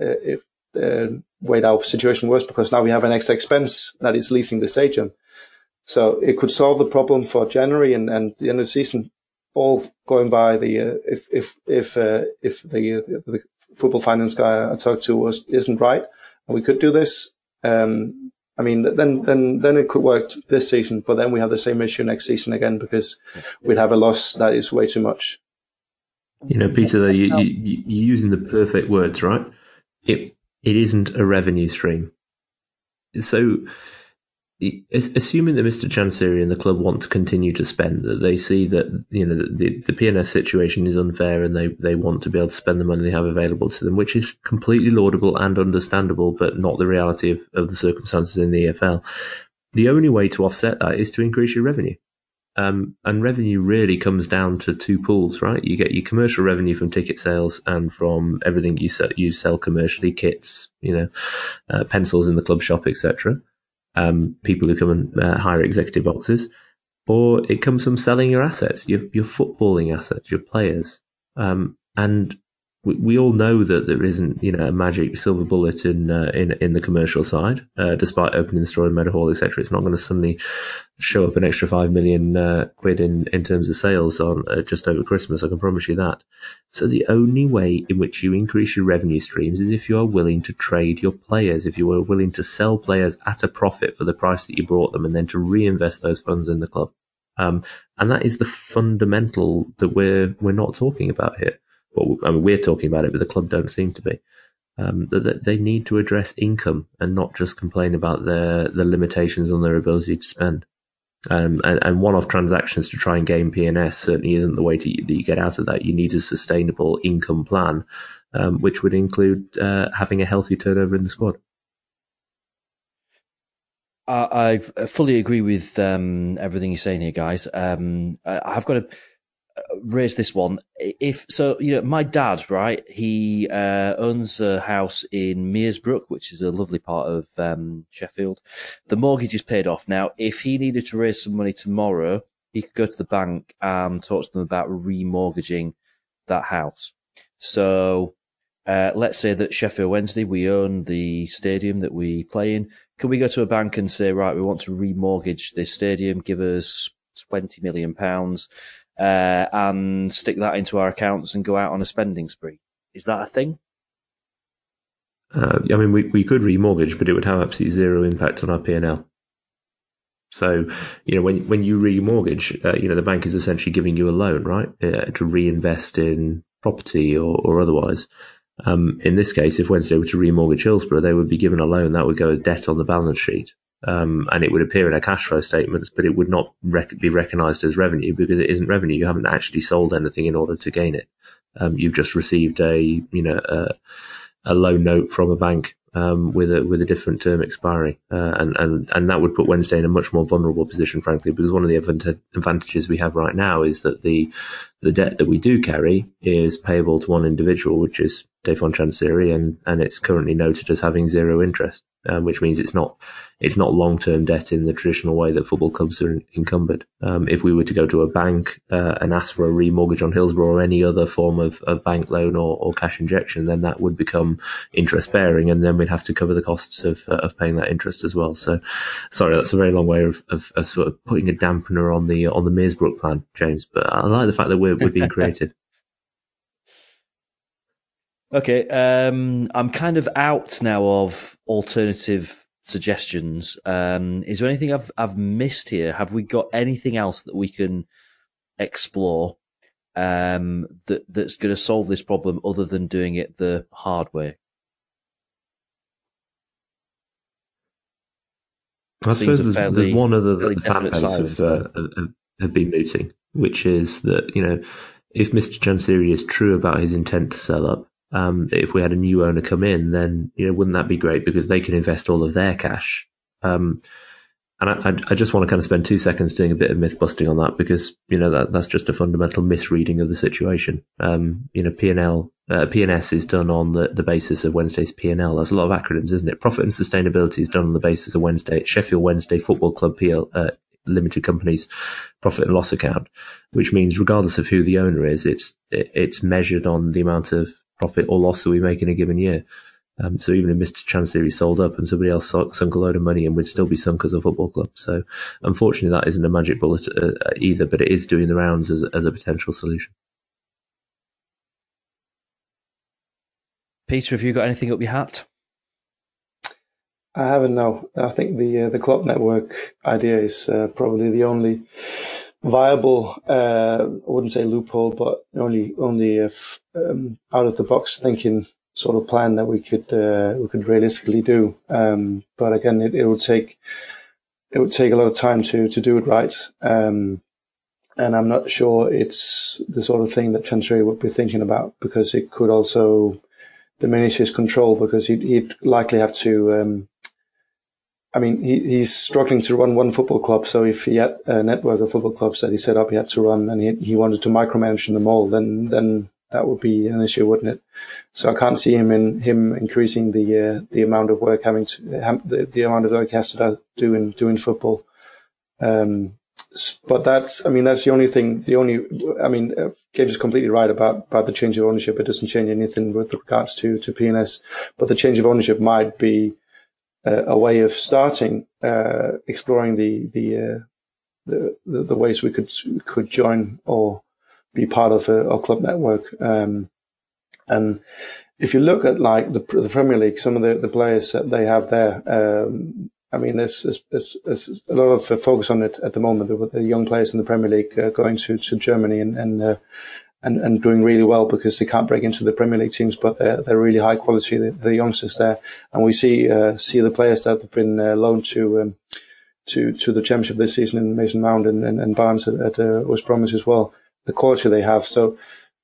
made our situation worse, because now we have an extra expense that is leasing the stadium. So it could solve the problem for January and the end of the season, all going by the if the football finance guy I talked to isn't right, and we could do this. I mean, then it could work this season, but then we have the same issue next season again, because we'd have a loss that is way too much. Peter, though, you're using the perfect words, right? It isn't a revenue stream. So, assuming that Mr. Chansiri and the club want to continue to spend, that they see that the PNS situation is unfair, and they want to be able to spend the money they have available to them, which is completely laudable and understandable, but not the reality of the circumstances in the EFL. The only way to offset that is to increase your revenue. And revenue really comes down to two pools, right? You get your commercial revenue from ticket sales and from everything you sell commercially, kits, pencils in the club shop, etc. People who come and hire executive boxes, or it comes from selling your assets, your footballing assets, your players. And we all know that there isn't, a magic silver bullet in the commercial side. Despite opening the store in Meadowhall, etc., it's not going to suddenly show up an extra 5 million quid in terms of sales on just over Christmas. I can promise you that. So the only way in which you increase your revenue streams is if you are willing to trade your players, if you are willing to sell players at a profit for the price that you brought them, and then to reinvest those funds in the club. And that is the fundamental that we're not talking about here. Well, I mean, we're talking about it, but the club don't seem to be. That they need to address income and not just complain about the limitations on their ability to spend. And one-off transactions to try and gain PNS certainly isn't the way that you get out of that. You need a sustainable income plan, which would include having a healthy turnover in the squad. I fully agree with everything you're saying here, guys. I've got to raise this one. My dad, right? He owns a house in Mearsbrook, which is a lovely part of Sheffield. The mortgage is paid off now. If he needed to raise some money tomorrow, he could go to the bank and talk to them about remortgaging that house. So let's say that Sheffield Wednesday, we own the stadium that we play in. Can we go to a bank and say, right, we want to remortgage this stadium, give us £20 million, and stick that into our accounts and go out on a spending spree? Is that a thing? I mean, we could remortgage, but it would have absolutely zero impact on our P&L. So, when you remortgage, the bank is essentially giving you a loan, right, to reinvest in property or otherwise. In this case, if Wednesday were to remortgage Hillsborough, they would be given a loan that would go as debt on the balance sheet. And it would appear in our cash flow statements, but it would not be recognised as revenue because it isn't revenue. You haven't actually sold anything in order to gain it. You've just received a loan note from a bank with a different term expiring, and that would put Wednesday in a much more vulnerable position, frankly, because one of the advantages we have right now is that the debt that we do carry is payable to one individual, which is Stefan Chansiri, and it's currently noted as having zero interest, which means it's not long-term debt in the traditional way that football clubs are encumbered. If we were to go to a bank and ask for a remortgage on Hillsborough or any other form of bank loan or cash injection, then that would become interest-bearing, and then we'd have to cover the costs of paying that interest as well. So, sorry, that's a very long way of sort of putting a dampener on the Mearsbrook plan, James. But I like the fact that we're being creative. Okay, I'm kind of out now of alternative suggestions. Is there anything I've missed here? Have we got anything else that we can explore that's going to solve this problem other than doing it the hard way? I suppose there's one other that the fan base have been mooting, which is that, if Mr. Chansiri is true about his intent to sell up, if we had a new owner come in, then wouldn't that be great, because they can invest all of their cash. And I just want to kind of spend 2 seconds doing a bit of myth busting on that, because that's just a fundamental misreading of the situation. P&S is done on the basis of Wednesday's P&L. There's a lot of acronyms, isn't it? Profit and sustainability is done on the basis of Sheffield Wednesday Football Club Limited Company's profit and loss account, which means regardless of who the owner is, it's measured on the amount of profit or loss that we make in a given year. So even if Mr. Chansiri sold up and somebody else sunk a load of money in, we'd still be sunk as a football club. So unfortunately, that isn't a magic bullet either, but it is doing the rounds as a potential solution. Peter, have you got anything up your hat? I haven't, no. I think the club network idea is probably the only viable, I wouldn't say loophole, but only out of the box thinking sort of plan that we could realistically do. But again, it would take a lot of time to do it right. And I'm not sure it's the sort of thing that Chansiri would be thinking about, because it could also diminish his control, because he'd likely have to, he's struggling to run one football club. So if he had a network of football clubs that he set up, he had to run, and he wanted to micromanage them all, then that would be an issue, wouldn't it? So I can't see him increasing the amount of work the amount of work he has to do in football. But that's the only thing. James is completely right about the change of ownership. It doesn't change anything with regards to P&S, but the change of ownership might be a way of starting exploring the ways we could join or be part of a club network. And if you look at like the Premier League, some of the players that they have there, there's a lot of focus on it at the moment. The young players in the Premier League going to Germany and doing really well because they can't break into the Premier League teams, but they're really high quality. The youngsters there, and we see the players that have been loaned to the Championship this season in Mason Mount and Barnes at West Bromwich as well. The quality they have. So,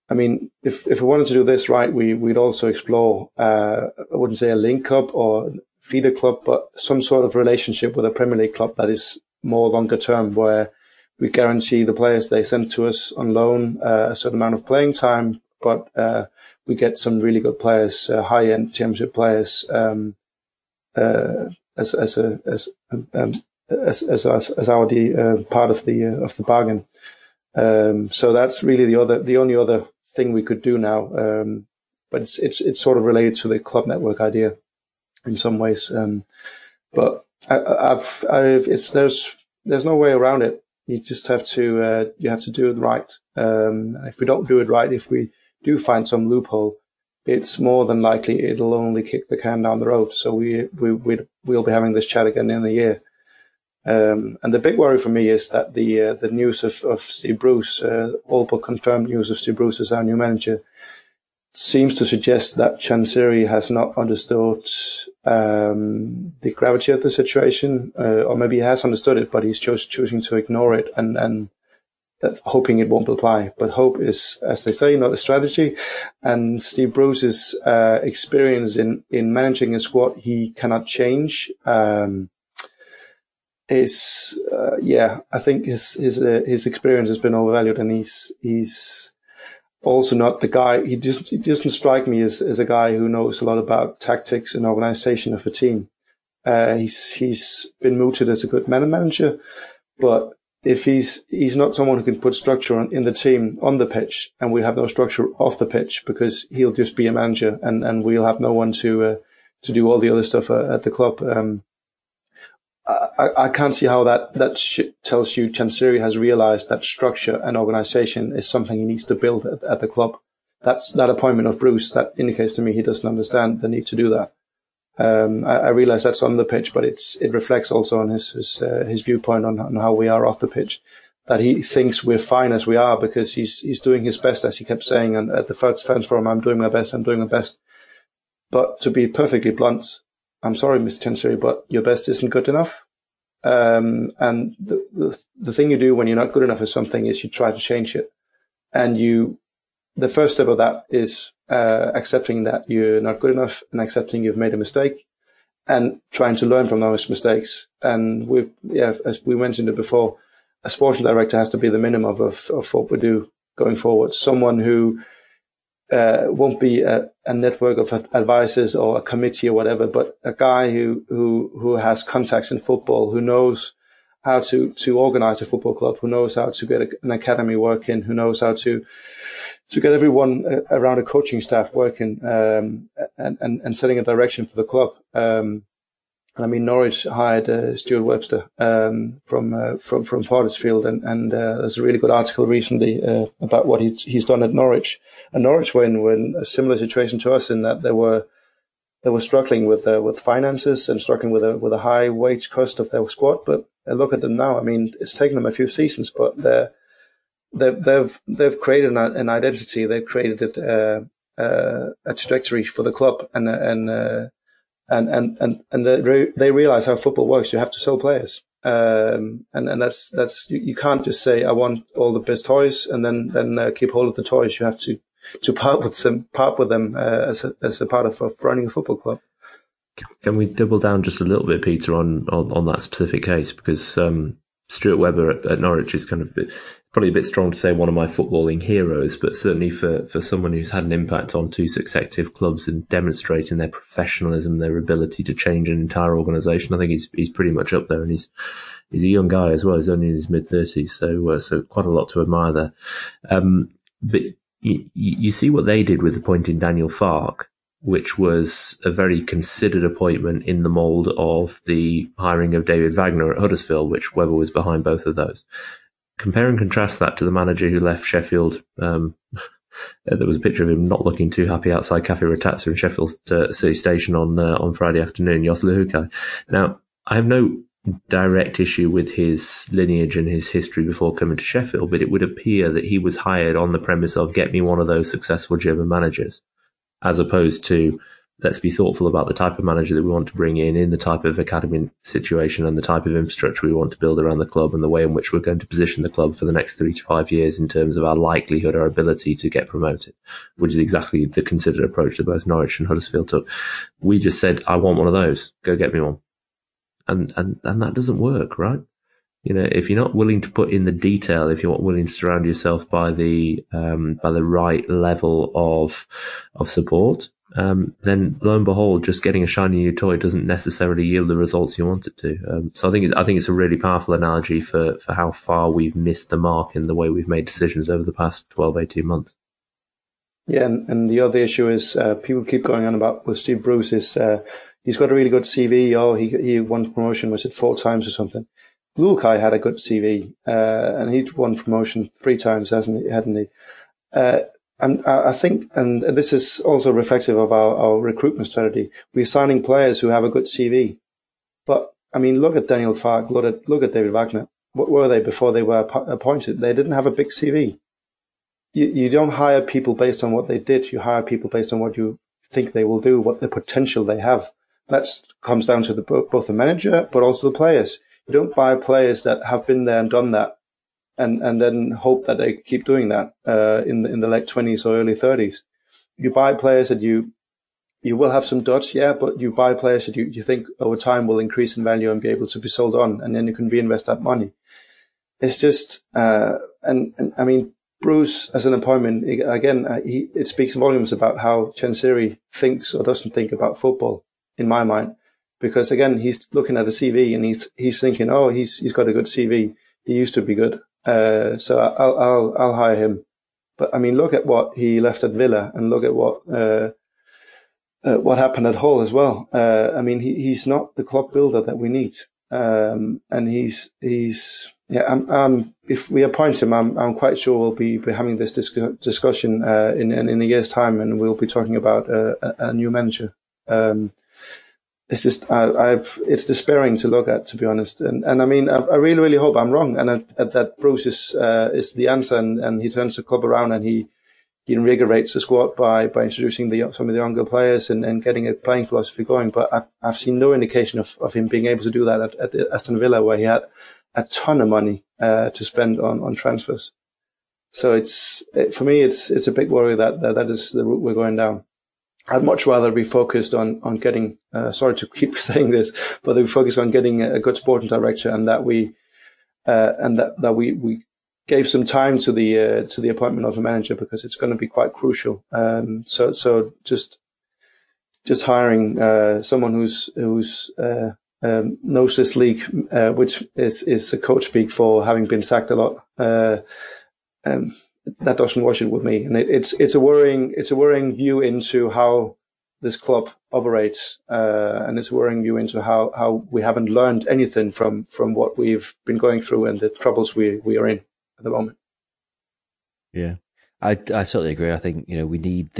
if we wanted to do this right, we'd also explore, I wouldn't say a link up or feeder club, but some sort of relationship with a Premier League club that is more longer term, where we guarantee the players they send to us on loan a certain amount of playing time, but we get some really good players, high-end Championship players, as our part of the bargain. So that's really the only other thing we could do now. But it's sort of related to the club network idea in some ways. But there's no way around it. You just have to do it right. If we don't do it right, if we do find some loophole, it's more than likely it'll only kick the can down the road. So we'll be having this chat again in a year. And the big worry for me is that the news of Steve Bruce, all but confirmed news of Steve Bruce as our new manager, seems to suggest that Chansiri has not understood the gravity of the situation, or maybe he has understood it, but he's choosing to ignore it and hoping it won't apply. But hope is, as they say, not a strategy. And Steve Bruce's experience in managing a squad he cannot change. I think his experience has been overvalued, and he's also not the guy. He doesn't strike me as a guy who knows a lot about tactics and organization of a team. He's been mooted as a good manager, but if he's not someone who can put structure in the team on the pitch, and we have no structure off the pitch, because he'll just be a manager, and we'll have no one to do all the other stuff at the club. I can't see how that tells you Chansiri has realized that structure and organization is something he needs to build at the club. That appointment of Bruce, that indicates to me he doesn't understand the need to do that. I realize that's on the pitch, but it reflects also on his viewpoint on how we are off the pitch, that he thinks we're fine as we are because he's doing his best, as he kept saying at the first fans forum, I'm doing my best. But to be perfectly blunt, I'm sorry, Mr. Chansiri, but your best isn't good enough. And the thing you do when you're not good enough at something is you try to change it. and the first step of that is accepting that you're not good enough and accepting you've made a mistake and trying to learn from those mistakes. And as we mentioned it before, a sporting director has to be the minimum of what we do going forward. Someone who won't be a network of advisors or a committee or whatever, but a guy who has contacts in football, who knows how to organize a football club, who knows how to get an academy working, who knows how to get everyone around a coaching staff working, and setting a direction for the club. Norwich hired Stuart Webster from Huddersfield, and there's a really good article recently about what he's done at Norwich. And Norwich were in a similar situation to us in that they were struggling with finances and struggling with a high wage cost of their squad. But look at them now. I mean, it's taken them a few seasons, but they've created an identity. They've created a trajectory for the club, and they realize how football works. You have to sell players, and that's you can't just say I want all the best toys and then keep hold of the toys. You have to part with them as a part of running a football club. Can we double down just a little bit, Peter, on that specific case? Because Stuart Webber at Norwich is kind of probably a bit strong to say one of my footballing heroes, but certainly for someone who's had an impact on two successive clubs and demonstrating their professionalism, their ability to change an entire organisation, I think he's pretty much up there, and he's a young guy as well. He's only in his mid-30s, so quite a lot to admire there. But you see what they did with appointing Daniel Farke, which was a very considered appointment in the mould of the hiring of David Wagner at Huddersfield, which Webber was behind both of those. Compare and contrast that to the manager who left Sheffield. There was a picture of him not looking too happy outside Café Ratazza in Sheffield City Station on Friday afternoon, Jos Luhukay. Now, I have no direct issue with his lineage and his history before coming to Sheffield, but it would appear that he was hired on the premise of get me one of those successful German managers, as opposed to let's be thoughtful about the type of manager that we want to bring in the type of academy situation and the type of infrastructure we want to build around the club and the way in which we're going to position the club for the next 3 to 5 years in terms of our likelihood, our ability to get promoted, which is exactly the considered approach that both Norwich and Huddersfield took. We just said, I want one of those. Go get me one. And that doesn't work, right? You know, if you're not willing to put in the detail, if you're not willing to surround yourself by the right level of support, then lo and behold, just getting a shiny new toy doesn't necessarily yield the results you want it to. So I think it's a really powerful analogy for how far we've missed the mark in the way we've made decisions over the past 12, 18 months. Yeah, and the other issue is people keep going on about with Steve Bruce is he's got a really good CV. Oh, he won promotion, was it 4 times or something? Luhukay had a good CV, and he'd won promotion 3 times, hadn't he? And I think, and this is also reflective of our recruitment strategy. We're signing players who have a good CV. But, I mean, look at Daniel Farke, look at David Wagner. What were they before they were appointed? They didn't have a big CV. You don't hire people based on what they did. You hire people based on what you think they will do, what the potential they have. That comes down to both the manager, but also the players. You don't buy players that have been there and done that, and then hope that they keep doing that in the late 20s or early 30s. You buy players that you will have some duds, yeah, but you buy players that you think over time will increase in value and be able to be sold on, and then you can reinvest that money. It's just, and I mean, Bruce as an appointment, again, it speaks volumes about how Chansiri thinks or doesn't think about football, in my mind. Because again, he's looking at a CV and he's thinking, oh, he's got a good CV. He used to be good. So I'll hire him. But I mean, look at what he left at Villa and look at what happened at Hull as well. I mean, he's not the club builder that we need. And if we appoint him, I'm quite sure we'll be having this discussion, in a year's time, and we'll be talking about a new manager. It's just, it's despairing to look at, to be honest. And I mean, I really, really hope I'm wrong and that Bruce is the answer and he turns the club around and he invigorates the squad by introducing some of the younger players and getting a playing philosophy going. But I've seen no indication of him being able to do that at Aston Villa, where he had a ton of money, to spend on transfers. for me, it's a big worry that is the route we're going down. I'd much rather be focused on getting, sorry to keep saying this, but we focus on getting a good sporting director, and that we gave some time to the appointment of a manager, because it's going to be quite crucial. So just hiring someone who's knows this league, which is a coach speak for having been sacked a lot. That doesn't wash it with me, and it's a worrying view into how this club operates, and it's a worrying view into how we haven't learned anything from what we've been going through and the troubles we are in at the moment. Yeah, I totally agree. I think we need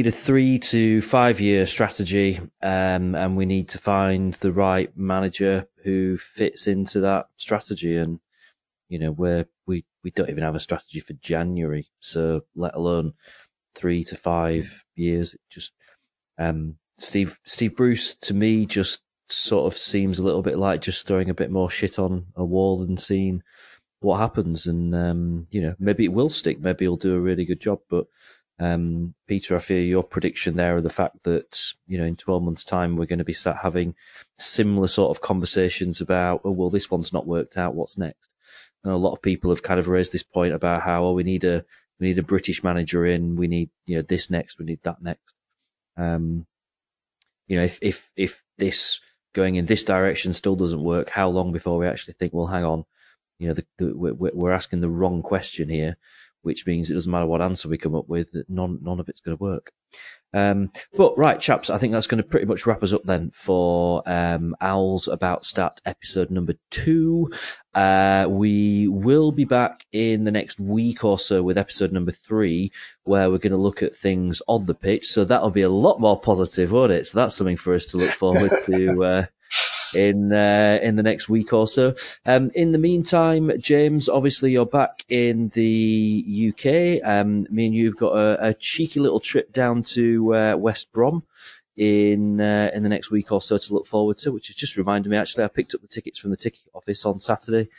a 3 to 5 year strategy, and we need to find the right manager who fits into that strategy. And we don't even have a strategy for January, so let alone 3 to 5 years. It just Steve Bruce to me just sort of seems a little bit like just throwing a bit more shit on a wall and seeing what happens. And maybe it will stick, maybe he'll do a really good job. But Peter, I fear your prediction there of the fact that in 12 months' time we're going to be start having similar sort of conversations about, oh well, this one's not worked out, what's next? And a lot of people have kind of raised this point about how we need a British manager in, we need this next, we need that next. If this going in this direction still doesn't work, how long before we actually think, well, hang on, we're asking the wrong question here, which means it doesn't matter what answer we come up with, that none of it's going to work. But right, chaps, I think that's going to pretty much wrap us up then for Owls About Stat episode number 2. We will be back in the next week or so with episode number 3, where we're going to look at things on the pitch. So that'll be a lot more positive, won't it? So that's something for us to look forward to in the next week or so. In the meantime, James, obviously you're back in the UK. Me and you've got a cheeky little trip down to West Brom in the next week or so to look forward to, which has just reminded me, actually, I picked up the tickets from the ticket office on Saturday,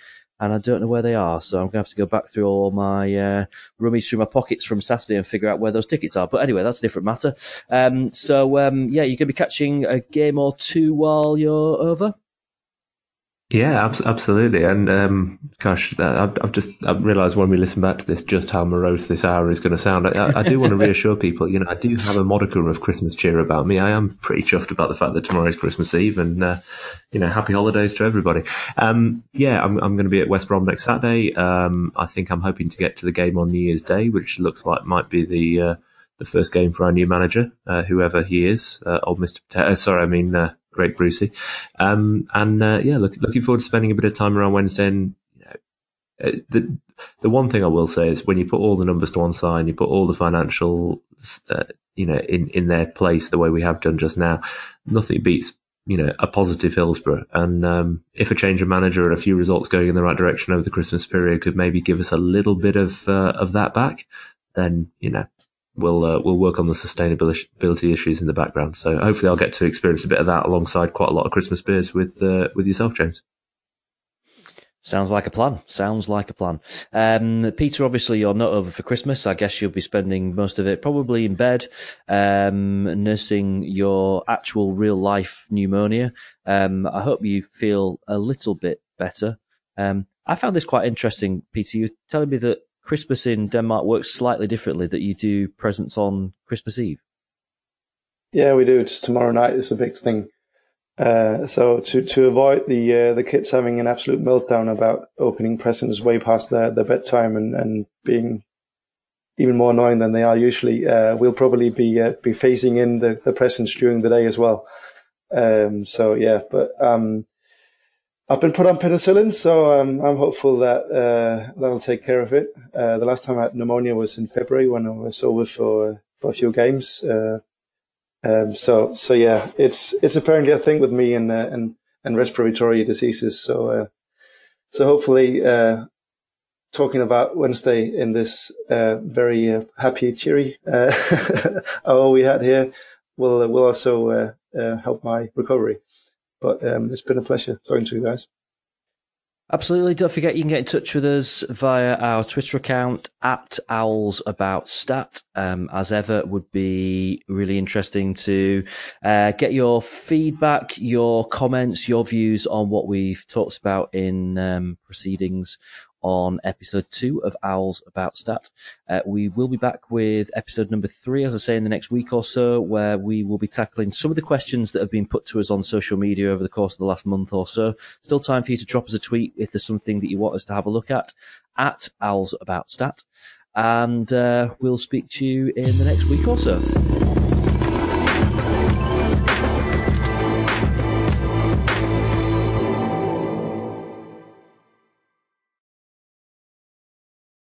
and I don't know where they are, so I'm going to have to go back through all my rummage through my pockets from Saturday and figure out where those tickets are. But anyway, that's a different matter. You're going to be catching a game or two while you're over? Yeah, absolutely. And I've realised when we listen back to this just how morose this hour is going to sound. I do want to reassure people, I do have a modicum of Christmas cheer about me. I am pretty chuffed about the fact that tomorrow is Christmas Eve, and happy holidays to everybody. I'm going to be at West Brom next Saturday. I think I'm hoping to get to the game on New Year's Day, which looks like might be the first game for our new manager, whoever he is, old Mr. Potato. Greg Brucey. Looking forward to spending a bit of time around Wednesday. And the one thing I will say is, when you put all the numbers to one side, you put all the financial, in their place the way we have done just now, nothing beats a positive Hillsborough. And if a change of manager and a few results going in the right direction over the Christmas period could maybe give us a little bit of that back, then we'll work on the sustainability issues in the background. So hopefully I'll get to experience a bit of that alongside quite a lot of Christmas beers with yourself, James. Sounds like a plan. Peter, obviously you're not over for Christmas. I guess you'll be spending most of it probably in bed, nursing your actual real life pneumonia. I hope you feel a little bit better. I found this quite interesting, Peter. You're telling me that Christmas in Denmark works slightly differently, that you do presents on Christmas Eve. Yeah, we do. It's tomorrow night. It's a big thing. So to avoid the kids having an absolute meltdown about opening presents way past their bedtime and being even more annoying than they are usually, we'll probably be phasing in the presents during the day as well. I've been put on penicillin, so I'm hopeful that that'll take care of it. The last time I had pneumonia was in February when I was over for a few games. It's apparently a thing with me and respiratory diseases. So hopefully, talking about Wednesday in this very happy, cheery hour we had here will also help my recovery. But it's been a pleasure talking to you guys. Absolutely. Don't forget you can get in touch with us via our Twitter account @owlsaboutstat. As ever, would be really interesting to get your feedback, your comments, your views on what we've talked about in proceedings on episode 2 of Owls About Stat. We will be back with episode number 3, as I say, in the next week or so, where we will be tackling some of the questions that have been put to us on social media over the course of the last month or so. Still time for you to drop us a tweet if there's something that you want us to have a look at Owls About Stat. And we'll speak to you in the next week or so.